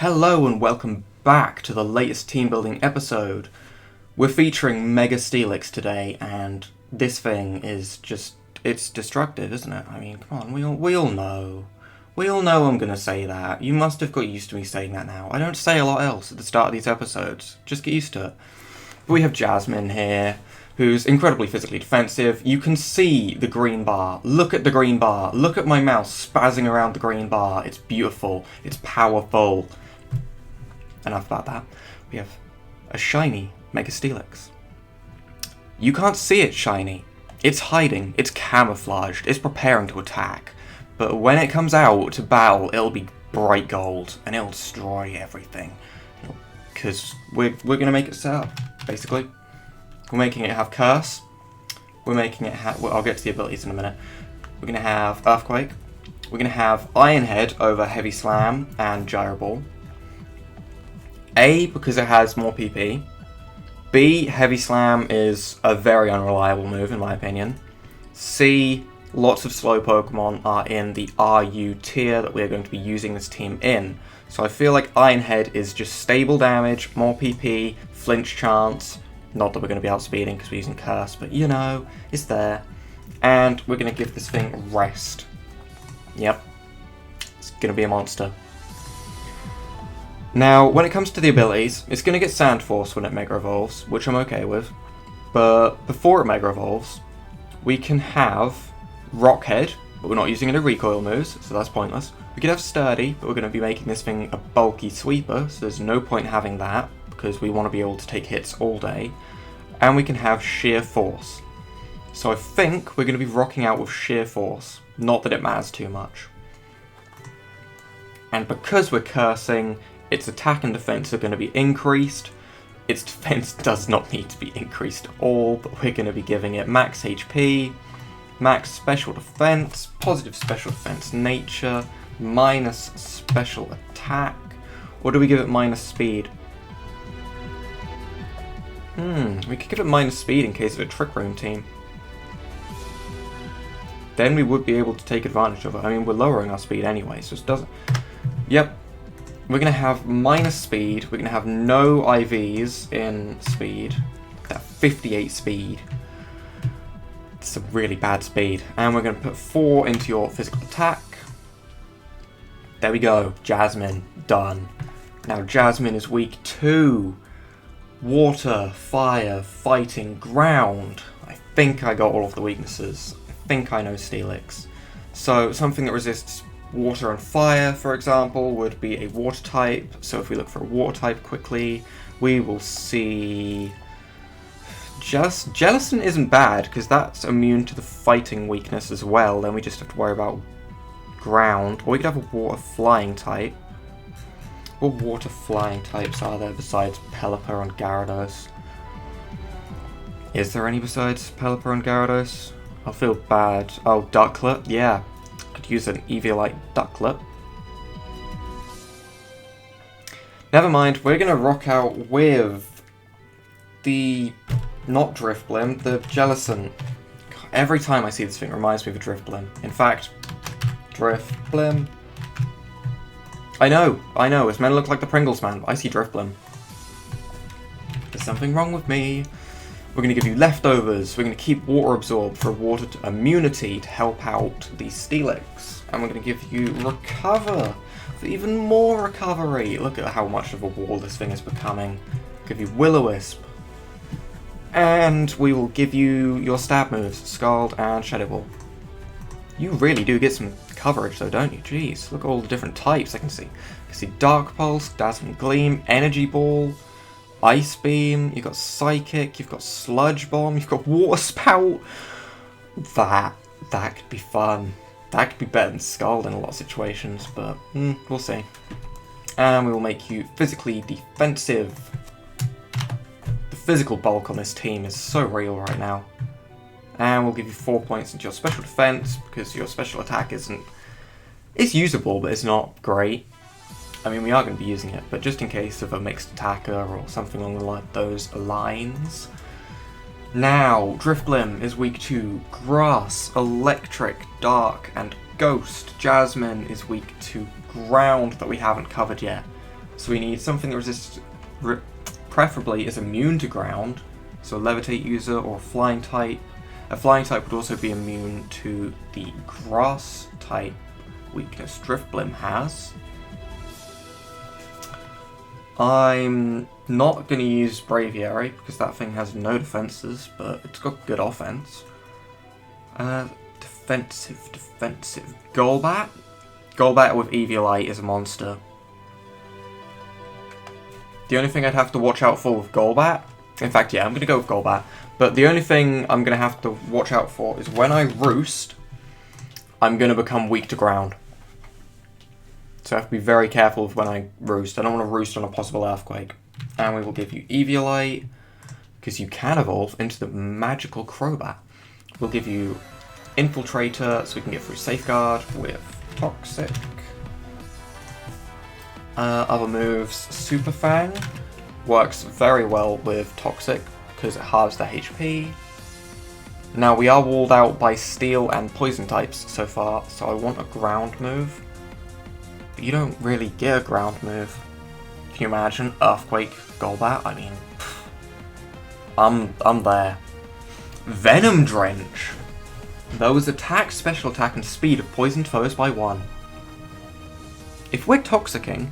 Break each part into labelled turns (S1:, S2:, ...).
S1: Hello and welcome back to the latest team building episode. We're featuring Mega-Steelix today, and this thing is just, it's destructive, isn't it? I mean, come on, we all know. We all know I'm gonna say that. You must have got used to me saying that now. I don't say a lot else at the start of these episodes. Just get used to it. But we have Jasmine here, who's incredibly physically defensive. You can see the green bar. Look at the green bar. Look at my mouse spazzing around the green bar. It's beautiful. It's powerful. Enough about that. We have a shiny Mega-Steelix. You can't see it shiny. It's hiding. It's camouflaged. It's preparing to attack. But when it comes out to battle, it'll be bright gold, and it'll destroy everything. Because we're going to make it set up, basically. We're making it have Curse. We're making it have... Well, I'll get to the abilities in a minute. We're going to have Earthquake. We're going to have Iron Head over Heavy Slam and Gyro Ball. A, because it has more PP. B, Heavy Slam is a very unreliable move in my opinion. C, lots of slow Pokemon are in the RU tier that we are going to be using this team in. So I feel like Iron Head is just stable damage, more PP, flinch chance. Not that we're going to be outspeeding because we're using Curse, but you know, it's there. And we're going to give this thing Rest. Yep, it's going to be a monster. Now, when it comes to the abilities, it's going to get Sand Force when it Mega Evolves, which I'm okay with. But before it Mega Evolves, we can have Rock Head, but we're not using any recoil moves, so that's pointless. We could have Sturdy, but we're going to be making this thing a bulky sweeper, so there's no point having that, because we want to be able to take hits all day. And we can have Sheer Force. So I think we're going to be rocking out with Sheer Force, not that it matters too much. And because we're cursing, its attack and defense are going to be increased. Its defense does not need to be increased at all, but we're going to be giving it max HP, max special defense, positive special defense nature, minus special attack. Or do we give it minus speed? We could give it minus speed in case of a Trick Room team. Then we would be able to take advantage of it. I mean, we're lowering our speed anyway, so it doesn't... Yep. We're going to have minus speed, we're going to have no IVs in speed, that 58 speed, it's a really bad speed, and we're going to put 4 into your physical attack. There we go, Jasmine, done. Now Jasmine is weak to water, fire, fighting, ground. I think I got all of the weaknesses, I think I know Steelix. So something that resists water and fire, for example, would be a water type. So if we look for a water type quickly, we will see... Jellicent isn't bad, because that's immune to the fighting weakness as well. Then we just have to worry about ground. Or we could have a water flying type. What water flying types are there besides Pelipper and Gyarados? Is there any besides Pelipper and Gyarados? I feel bad. Oh, Ducklet? Yeah. Could use an Eviolite Ducklet. Never mind, we're going to rock out with the... not Drifblim, the Jellicent. God, every time I see this thing, it reminds me of a Drifblim. In fact, Drifblim. I know, it's meant to look like the Pringles man, but I see Drifblim. There's something wrong with me. We're going to give you Leftovers, we're going to keep Water Absorb for water immunity to help out the Steelix. And we're going to give you Recover for even more recovery. Look at how much of a wall this thing is becoming. Give you Will-O-Wisp. And we will give you your stab moves, Scald and Shadow Ball. You really do get some coverage though, don't you? Jeez, look at all the different types I can see. I can see Dark Pulse, Dazzling Gleam, Energy Ball, Ice Beam, you've got Psychic, you've got Sludge Bomb, you've got Water Spout. That could be fun. That could be better than Scald in a lot of situations, but we'll see. And we will make you physically defensive. The physical bulk on this team is so real right now. And we'll give you 4 points into your special defense, because your special attack isn't... It's usable, but it's not great. I mean, we are going to be using it, but just in case of a mixed attacker or something along those lines. Now, Drifblim is weak to Grass, Electric, Dark, and Ghost. Jasmine is weak to Ground that we haven't covered yet. So we need something that preferably is immune to ground, so a levitate user or a flying type. A flying type would also be immune to the grass type weakness Drifblim has. I'm not going to use Braviary because that thing has no defenses, but it's got good offense. Defensive. Golbat? Golbat with Eviolite is a monster. The only thing I'd have to watch out for with Golbat, in fact, yeah, I'm going to go with Golbat, but the only thing I'm going to have to watch out for is when I roost, I'm going to become weak to ground. So I have to be very careful with when I roost. I don't want to roost on a possible Earthquake. And we will give you Eviolite, because you can evolve into the magical Crobat. We'll give you Infiltrator, so we can get through Safeguard with Toxic. Other moves, Super Fang works very well with Toxic because it halves their HP. Now we are walled out by Steel and Poison types so far, so I want a ground move. But you don't really get a ground move. Can you imagine? Earthquake, Golbat? I mean, I'm there. Venom Drench. Those attack, special attack, and speed of poisoned foes by 1. If we're Toxicking,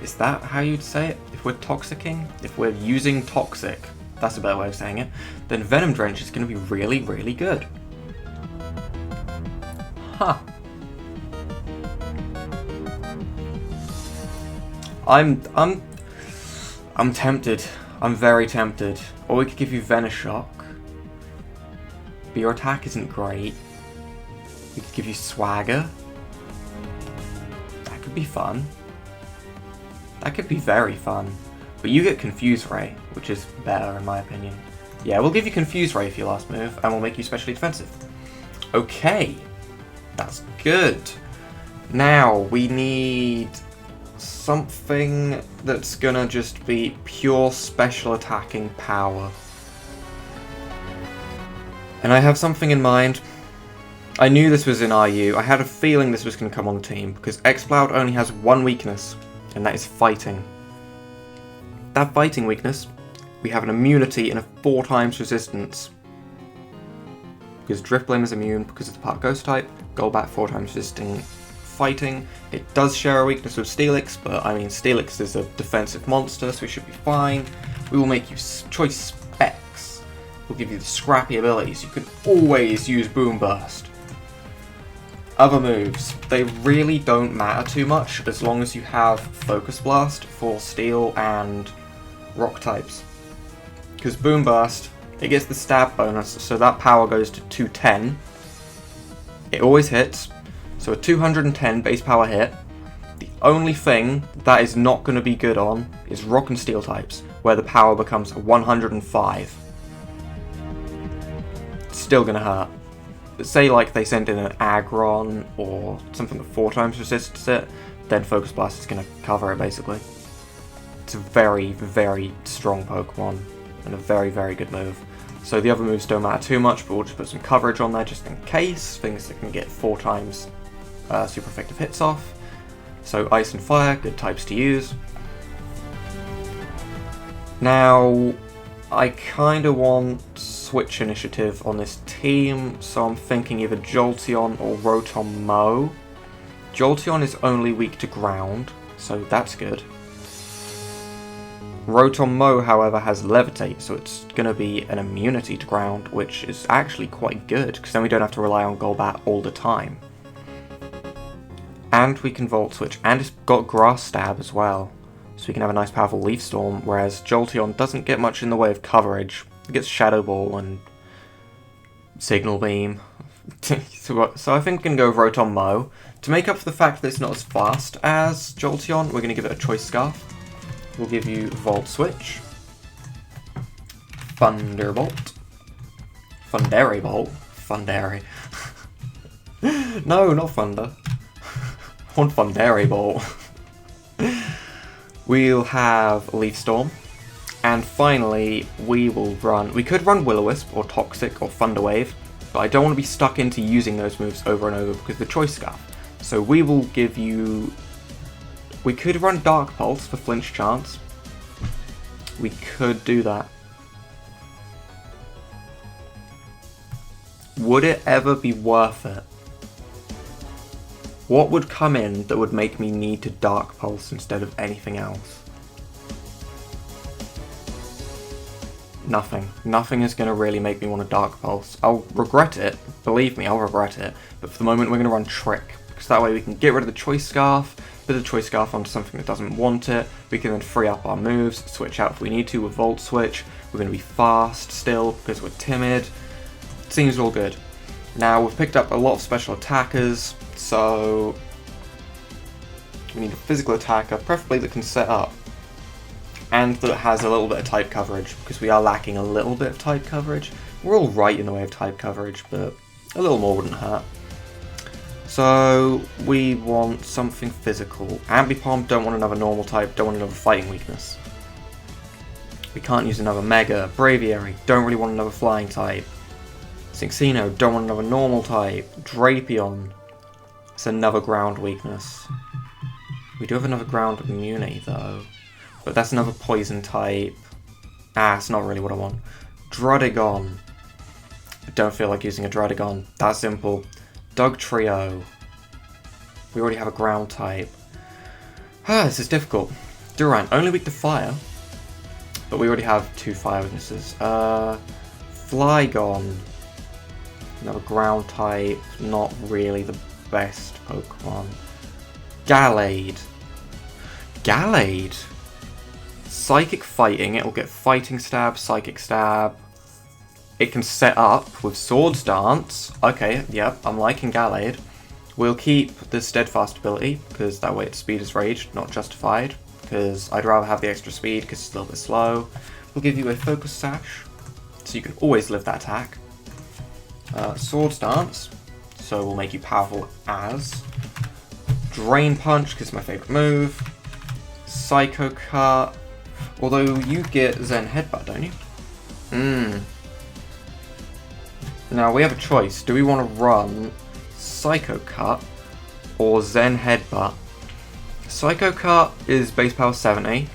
S1: is that how you'd say it? If we're Toxicking? If we're using Toxic, that's a better way of saying it, then Venom Drench is going to be really, really good. Huh. I'm tempted. I'm very tempted. Or we could give you Venoshock. But your attack isn't great. We could give you Swagger. That could be fun. That could be very fun. But you get Confuse Ray, which is better in my opinion. Yeah, we'll give you Confuse Ray for your last move, and we'll make you specially defensive. Okay. That's good. Now, we need something that's gonna just be pure special attacking power. And I have something in mind. I knew this was in RU. I had a feeling this was going to come on the team, because Exploud only has one weakness, and that is fighting. That fighting weakness, we have an immunity and a 4 times resistance. Because Drifblim is immune because of the part Ghost type, Golbat 4 times resisting fighting. It does share a weakness with Steelix, but I mean Steelix is a defensive monster, so we should be fine. We will make you choice specs. We'll give you the scrappy abilities. You can always use Boom Burst. Other moves, they really don't matter too much as long as you have Focus Blast for Steel and Rock types. Because Boom Burst, it gets the stab bonus, so that power goes to 210. It always hits, so a 210 base power hit. The only thing that is not going to be good on is Rock and Steel types, where the power becomes 105. It's still going to hurt. But say like they sent in an Aggron or something that 4 times resists it, then Focus Blast is going to cover it basically. It's a very, very strong Pokemon and a very, very good move. So the other moves don't matter too much, but we'll just put some coverage on there just in case. Things that can get 4 times super effective hits off. So Ice and Fire, good types to use. Now, I kind of want Switch Initiative on this team, so I'm thinking either Jolteon or Rotom-mow. Jolteon is only weak to ground, so that's good. Rotom-mow, however, has Levitate, so it's going to be an immunity to ground, which is actually quite good, because then we don't have to rely on Golbat all the time. And we can Volt Switch, and it's got Grass Stab as well, so we can have a nice powerful Leaf Storm, whereas Jolteon doesn't get much in the way of coverage. It gets Shadow Ball and Signal Beam. So I think we can go with Rotom-mow. To make up for the fact that it's not as fast as Jolteon, we're going to give it a Choice Scarf. We'll give you Volt Switch, Thunderbolt, Fundary Bolt, Fundary. No, not Thunder. I want Fundary Bolt. We'll have Leaf Storm, and finally we could run Will-O-Wisp or Toxic or Thunder Wave, but I don't want to be stuck into using those moves over and over because of the Choice Scarf. So we will give you We could run Dark Pulse for flinch chance. We could do that. Would it ever be worth it? What would come in that would make me need to Dark Pulse instead of anything else? Nothing. Nothing is going to really make me want to Dark Pulse. I'll regret it. Believe me, I'll regret it. But for the moment, we're going to run Trick. Because that way we can get rid of the Choice Scarf, put the Choice Scarf onto something that doesn't want it. We can then free up our moves, switch out if we need to with Volt Switch. We're going to be fast still because we're timid. Seems all good. Now, we've picked up a lot of special attackers, so we need a physical attacker, preferably that can set up, and that has a little bit of type coverage, because we are lacking a little bit of type coverage. We're all right in the way of type coverage, but a little more wouldn't hurt. So, we want something physical. Ambipom, don't want another normal type, don't want another fighting weakness. We can't use another Mega. Braviary, don't really want another flying type. Cinccino, don't want another normal type. Drapion, it's another ground weakness. We do have another ground immunity though, but that's another poison type. It's not really what I want. Druddigon, I don't feel like using a Druddigon, that's simple. Dugtrio, we already have a ground type. This is difficult. Durant, only weak to fire, but we already have 2 fire weaknesses. Flygon, another ground type, not really the best Pokemon. Gallade. Gallade? Psychic Fighting, it'll get Fighting Stab, Psychic Stab. It can set up with Swords Dance. Okay, yep, I'm liking Gallade. We'll keep the Steadfast ability, because that way its speed is raged, not justified. Because I'd rather have the extra speed, because it's a little bit slow. We'll give you a Focus Sash, so you can always live that attack. Swords Dance, so we'll make you powerful as. Drain Punch, because it's my favourite move. Psycho Cut, although you get Zen Headbutt, don't you? Now we have a choice. Do we want to run Psycho Cut or Zen Headbutt? Psycho Cut is base power 70,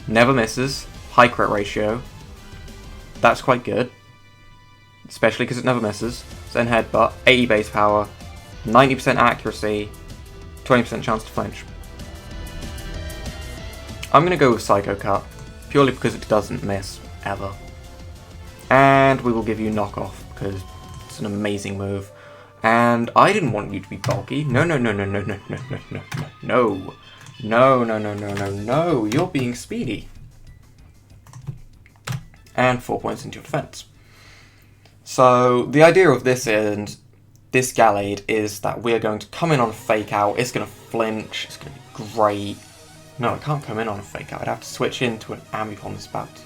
S1: never misses, high crit ratio. That's quite good. Especially because it never misses. Zen Headbutt, 80 base power, 90% accuracy, 20% chance to flinch. I'm going to go with Psycho Cut, purely because it doesn't miss, ever. And we will give you Knockoff, because it's an amazing move. And I didn't want you to be bulky. No, no, no, no, no, no, no, no, no, no, no. No, no, no, no, no, no. You're being speedy. And 4 points into your defense. So, the idea of this and this Gallade is that we're going to come in on a fake out, it's going to flinch, it's going to be great. No, I can't come in on a fake out, I'd have to switch into an Ambipom that's about to...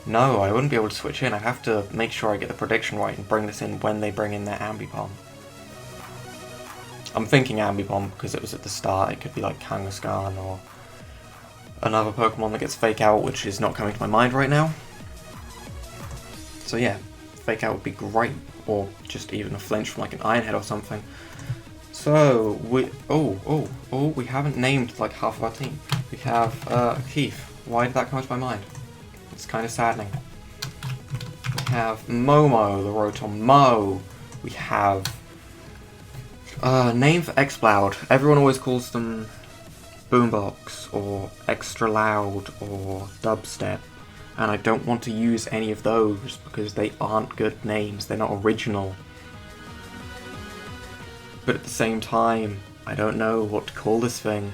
S1: No, I wouldn't be able to switch in, I'd have to make sure I get the prediction right and bring this in when they bring in their Ambipom. I'm thinking Ambipom because it was at the start, it could be like Kangaskhan or another Pokemon that gets fake out, which is not coming to my mind right now. So yeah. Fake out would be great, or just even a flinch from like an Iron Head or something. So we we haven't named like half of our team. We have Keith. Why did that come to my mind? It's kind of saddening. We have Momo, the Rotom-mow. We have name for Exploud. Everyone always calls them Boombox or Extra Loud or Dubstep. And I don't want to use any of those because they aren't good names, they're not original. But at the same time, I don't know what to call this thing.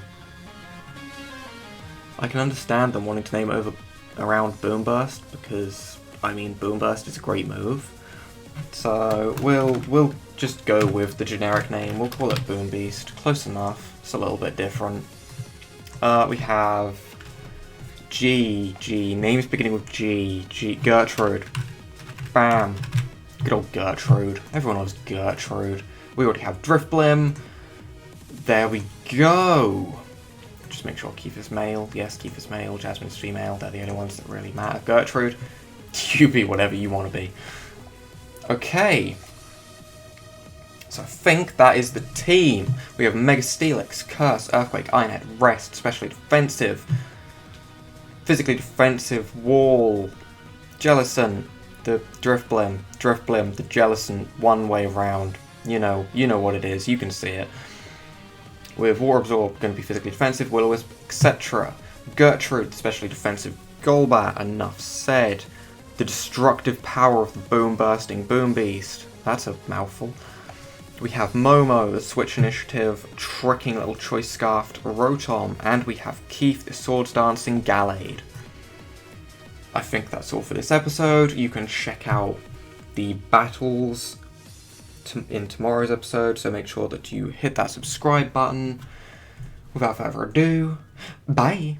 S1: I can understand them wanting to name it around Boomburst because, I mean, Boomburst is a great move. So we'll just go with the generic name, we'll call it Boom Beast, close enough, it's a little bit different. We have G, names beginning with G, Gertrude. Bam. Good old Gertrude. Everyone loves Gertrude. We already have Driftblim. There we go. Just make sure Keith is male. Yes, Keith is male. Jasmine's female. They're the only ones that really matter. Gertrude, you be whatever you want to be. Okay. So I think that is the team. We have Mega-Steelix, Curse, Earthquake, Iron Head, Rest, Especially Defensive, Physically Defensive, Wall, Jellicent, the Drifblim, the Jellicent, one way round. You know what it is, you can see it. With Water Absorb, going to be Physically Defensive, Will-O-Wisp, etc. Gertrude, Especially Defensive, Golbat, enough said. The destructive power of the Boom Bursting Boom Beast, that's a mouthful. We have Momo, the Switch Initiative, tricking little Choice Scarfed Rotom, and we have Keith, the Swords Dancing Gallade. I think that's all for this episode. You can check out the battles in tomorrow's episode, so make sure that you hit that subscribe button. Without further ado, bye!